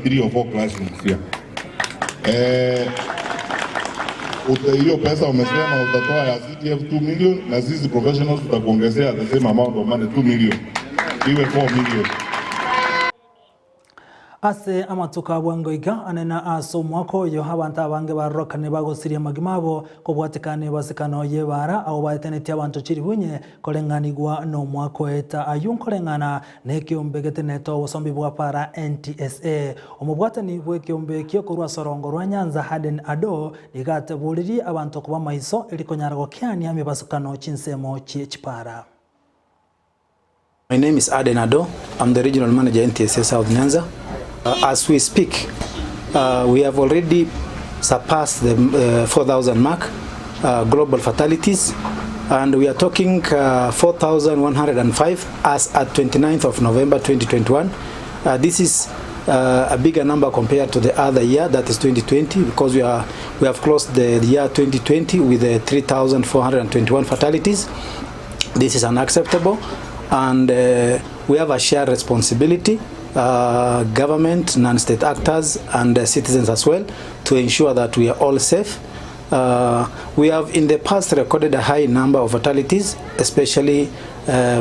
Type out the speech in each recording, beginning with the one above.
3 or 4 classrooms here. Hiyo pesa umesema utatoa ya CTF 2 million na sisi professionals tutakuongezea the same amount of money 2 million. Iwe 4 million. Ase amatuka bwangoiga anena aso mwako yo habanta bange barokane bagosiria magimabo kobwatekane basekano yebara abo batenetia abantu chiri bunye kolenganigwa no mwako eta ayunkolengana nekiumbegete neto bosombi bwa para NTSA omubwatani bwekiumbe kyokorwa sorongo rwa Nyanza Aden Ado ligate buliri abantu kuba maiso elikonyarago kyani amibasukano chinsemo chipara. My name is Aden Ado. I'm the regional manager NTSA South Nyanza. As we speak, we have already surpassed the 4,000 mark global fatalities, and we are talking 4,105 as at 29th of November 2021. This is a bigger number compared to the other year, that is 2020, because we have closed the year 2020 with 3,421 fatalities. This is unacceptable, and we have a shared responsibility, government, non-state actors, and citizens as well, to ensure that we are all safe. We have in the past recorded a high number of fatalities, especially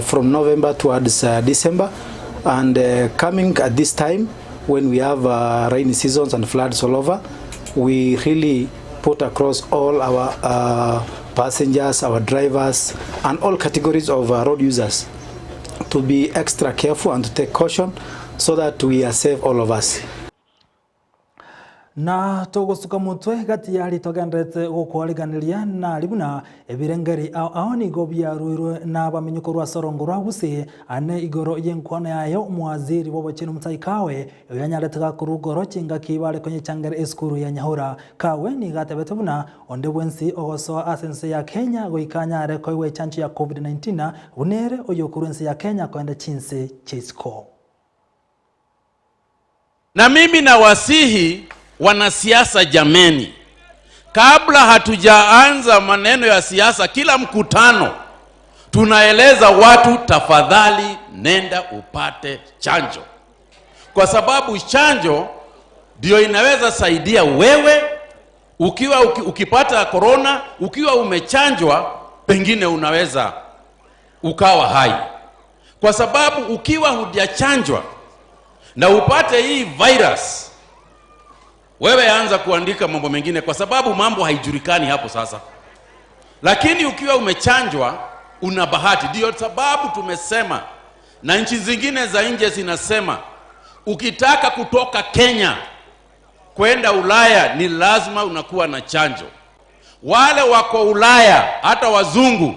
from November towards December, and coming at this time when we have rainy seasons and floods all over, we really put across all our passengers, our drivers, and all categories of road users to be extra careful and to take caution so that we are safe, all of us. Na togosuka mutwe gati yali togendete gokwaliganiria na libuna ebirengeri aoni gobya ruirwe na bamenyuko rwa sorongo rwa busi ane igoro yenkwana yayo mwaziri bobo chino mutaikawe yanyaretaga kurugoro chinga kibale kwenye changere eskuru ya Nyahura kawe ni gatebete buna onde bwensi ogoso asense ya Kenya goikanya reko iwe chanchi ya COVID-19 unere oyokurense ya Kenya kwenda chinse chisko. Na mimi nawasihi wanasiasa jameni, kabla hatujaanza maneno ya siasa, kila mkutano tunaeleza watu tafadhali nenda upate chanjo, kwa sababu chanjo ndio inaweza saidia wewe ukipata corona, ukiwa umechanjwa pengine unaweza ukawa hai, kwa sababu ukiwa hujachanjwa na upate hii virus, wewe anza kuandika mambo mengine, kwa sababu mambo haijulikani hapo sasa. Lakini ukiwa umechanjwa una bahati. Ndio sababu tumesema, na nchi zingine za nje zinasema, ukitaka kutoka Kenya kwenda Ulaya ni lazima unakuwa na chanjo. Wale wako Ulaya, hata wazungu,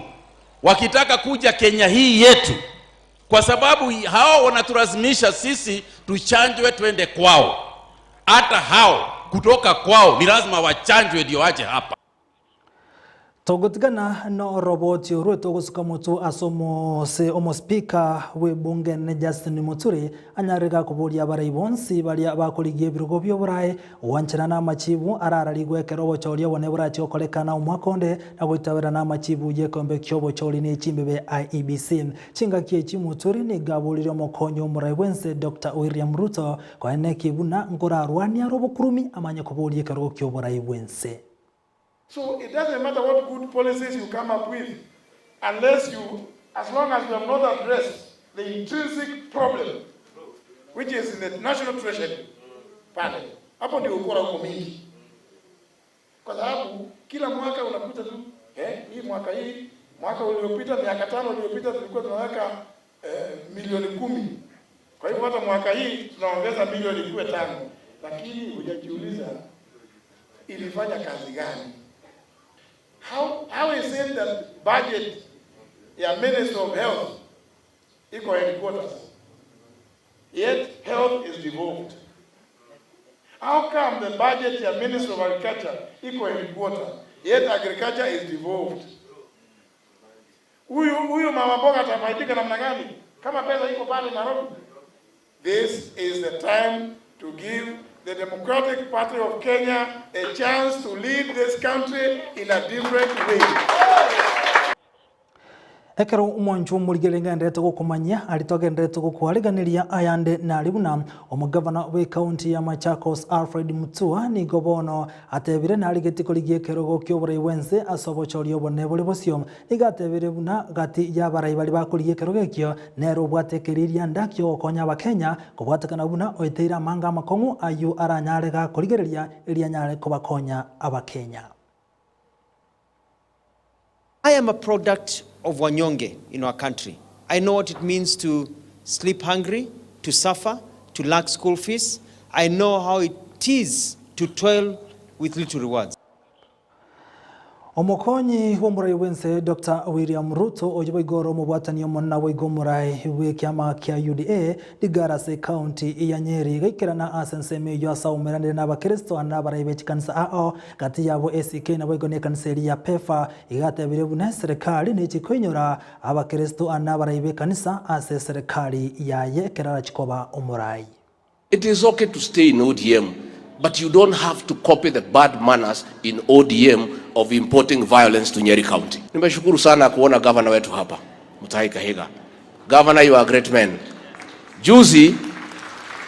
wakitaka kuja Kenya hii yetu, kwa sababu hao wanatulazimisha sisi tuchanjwe twende kwao, hata hao kutoka kwao ni lazima wachanjwe ndio aje hapa. Togotigana no roboti ruto gusuka mutu asomo se omo speaker we bunge ne Justin Muturi anyarega kuburia baraibonsi bali abakoligie birugo byo buraye wanchana na machibu araraligwe kerobo chorio bone burachi okolekana umwakonde na gwitabira na machibu ye kombe kyobo choli ne chimbebe IEBC chinga kiechi Muturi ni gabulire mokonyo muraiwense Dr. William Ruto kwa eneki buna ngora rwania robo kurumi amanya kuburie kerobo kyobo raiwense. So it doesn't matter what good policies you come up with, as long as you have not addressed the intrinsic problem, which is in the national treasury pale. Hapo ndio ukora uko mingi. Kwa sababu kila mwaka unakuta tu, hii mwaka uliopita, miaka 5 iliyopita tulikuwa tunaweka milioni 10. Kwa hivyo hata mwaka hii tunaongeza milioni 5, lakini hujajiuliza ilifanya kazi gani? How is it that budget ya Minister of Health iko headquarters, yet health is devolved? How come the budget ya Minister of Agriculture iko headquarters, yet agriculture is devolved? Huyu mama mboga atafaidika namna gani kama pesa iko pale Nairobi? This is the time to give the Democratic Party of Kenya a chance to lead this country in a different way. Ekero umonchu murigelenga ndete gukumanya alitoge ndete gukwariganiria ayande na libuna omugavana we county ya Machakos Alfred Mutua ni gobono atebire na aligeti koligie kerogo kyobore wense asobochorio bone bole bosio igatebire buna gati ya barayi bali bakoligie kerogo kyo nero bwatekeriria ndakyo okonya bakenya kubwatakana buna oiteira manga makongu ayu aranyarega koligereria eria nyare kubakonya abakenya. I am a product of Wanyonge in our country. I know what it means to sleep hungry, to suffer, to lack school fees. I know how it is to toil with little rewards. Omokonyi w'omurayi wense Dr. William Ruto ojoba igoro mubwatani omonna w'igomurayi w'ekyama kya UDA digarase county ya Nyeri gaikirana asenseme yo asaumeranire n'abakristo n'abarayi b'ekikanisa ao gati yabo ACK nabo igone kanisa ya PEFA igatebire bune serikali n'ekikoinyora abakristo n'abarayi b'ekanisa ase serikali yaye kerara kikoba omurayi. It is okay to stay in ODM, but you don't have to copy the bad manners in ODM of importing violence to Nyeri County. Nimeshukuru sana kuona governor wetu hapa, Mutahi Kahiga. Governor, you are a great man. Juzi,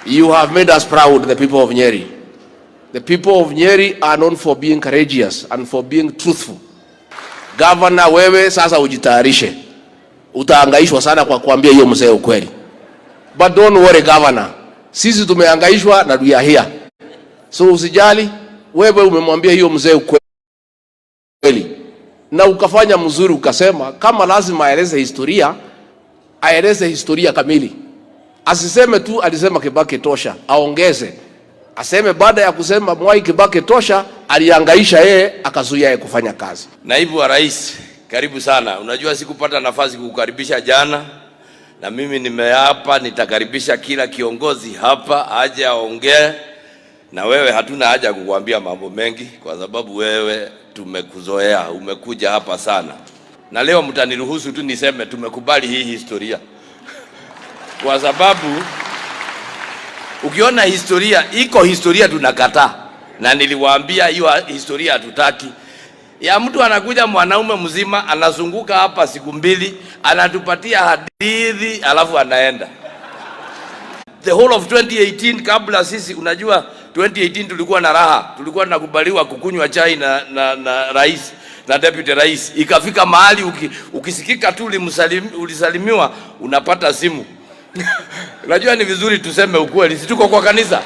you have made us proud, the people of Nyeri. The people of Nyeri are known for being courageous and for being truthful. Governor, wewe sasa ujitayarishe. Utahangaishwa sana kwa kuambia hiyo mzee ukweli. But don't worry, governor. Sisi tumehangaishwa na we are here. So usijali, wewe umemwambia hiyo mzee ukweli na ukafanya mzuri, ukasema kama lazima aeleze historia kamili. Asiseme tu alisema Kibaki tosha, aongeze. Aseme baada ya kusema Mwai Kibaki tosha, alihangaisha yeye akazuia yeye kufanya kazi. Naibu wa Rais, karibu sana. Unajua sikupata nafasi kukukaribisha jana, na mimi nimeapa nitakaribisha kila kiongozi hapa aje aongee. Na wewe hatuna haja kukuambia mambo mengi kwa sababu wewe tumekuzoea, umekuja hapa sana. Na leo mtaniruhusu tu niseme tumekubali hii historia. Kwa sababu ukiona historia tunakataa. Na niliwaambia hiyo historia hatutaki. Ya mtu anakuja mwanaume mzima anazunguka hapa siku mbili, anatupatia hadithi alafu anaenda. The whole of 2018 kabla sisi, unajua 2018 tulikuwa na raha, tulikuwa tunakubaliwa kukunywa chai na rais na deputy rais. Ikafika mahali ukisikika tu ulisalimiwa unapata simu. Unajua ni vizuri tuseme ukweli, si tuko kwa kanisa.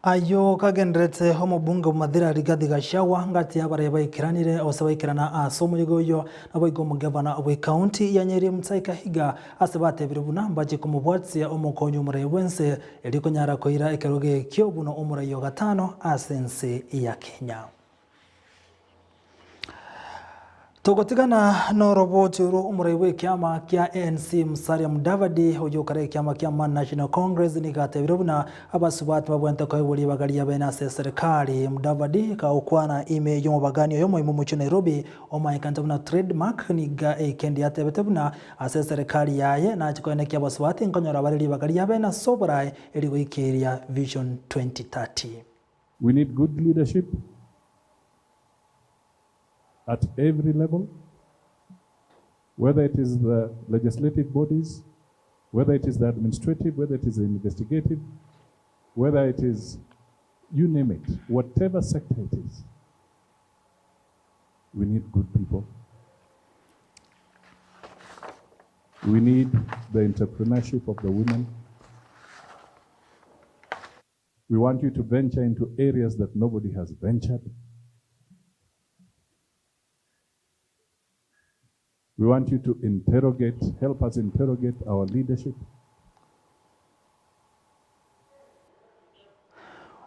Ayo kagendrete homo bunge Mathira Rigathi Gachagua ngati abareba ikiranire osabaikirana asomo yigoyo naboigo mugavana we county ya Nyeri Mutahi Kahiga asabate birubuna mbaje kumubwatsia omokonyo murayi wense eliko nyara koira ekeroge kyobuno omurayi gatano asense ya Kenya. Togotigana no roboti ro umurayi we kyama kya ANC Musalia Mudavadi hoyo kare kyama kya Man National Congress ni gatebirubuna abasubat babwenta ko buri bagaliya bena serikali Mudavadi ka okwana ime yo bagani yo mu mucho Nairobi omayikantabuna trademark ni ga ekendi atebetebuna ase serikali yaye na chikoene kya basubati nkonyora bari bagaliya bena sobrai eri wikiria Vision 2030. We need good leadership at every level, whether it is the legislative bodies, whether it is the administrative, whether it is the investigative, whether it is, you name it, whatever sector it is. We need good people. We need the entrepreneurship of the women. We want you to venture into areas that nobody has ventured. We want you to help us interrogate our leadership.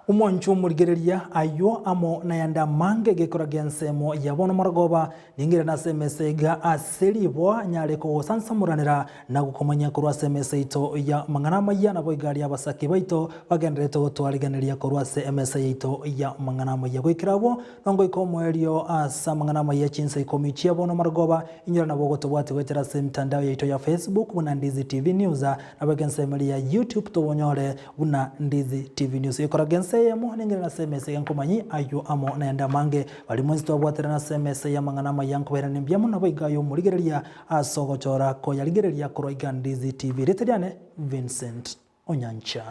Umonchu murigereria ayo amo nayanda mange gekora gensemo yabono maragoba ningira na semesega aselibo nyare ko sansamuranira na gukomanya kurwa semese ito ya manganama ya nabo igari abasaki baito bagendereto gutwariganiria kurwa semese ito ya manganama ya gwikirabo nongo ikomwerio asa manganama ya Chinsa Ikomi chiabono maragoba inyira nabo gotobwate wetera se mtandao yaito ya Facebook buna Ndizi TV News na bagensemeli ya YouTube tubonyore buna Ndizi TV News ikora gense semese ya mo nengere na semese yankomanyi ayo amo naenda mange bali mwenzi twabwatira na semese ya manganama yankobera nimbyamo nabo igayo murigereria asogochora ko yaligereria kuroiga Ndizi TV retediane Vincent Onyancha.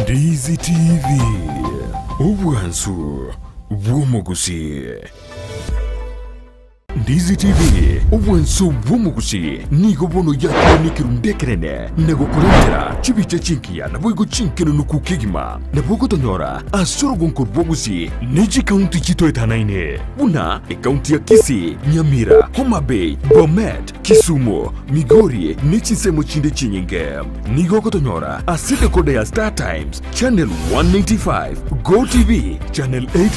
Ndizi TV, ubwansu bw'omugusi. Ndizi TV, ubwansu bw'omugusi nigo bono yakonikira ndekerene nagokorera chibiche chinkia nabwo chinkeno nukukigima nabwo tonyora asoro gonkor bwogusi neji county chito etanaine buna county ya Kisii, Nyamira, Homa Bay, Bomet, Kisumu, Migori nechisemo chinde chinyinge nigo tonyora asite kode ya Star Times channel 195, Go TV channel 8